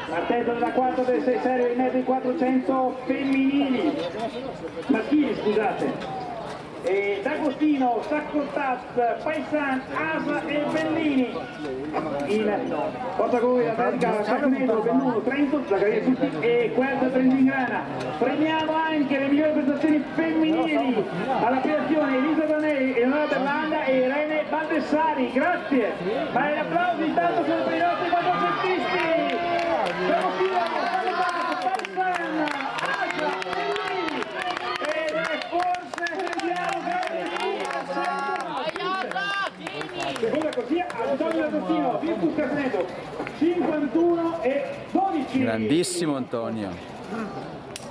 Partenza dalla 4 del 6 serie dei metri 400 femminili, maschili scusate. D'Agostino, Saccotat, Paisan, Asa e Bellini. In portacategoria atletica Sacneto, Belluno, Trento, Zaccaria Tutti e Querta Trentingrana. Premiamo anche le migliori prestazioni femminili alla premiazione Elisa Danei, Eleonora Bellanda e Irene Baldessari. Grazie. Ma l'applauso intanto sono per i nostri quattrocentisti. D'Agostino, Saccotat, Paisan, Asa, Bellini. Ed è forse seconda corsia Antonio D'Agostino, Virtus Casneto 51 e 12. Grandissimo Antonio.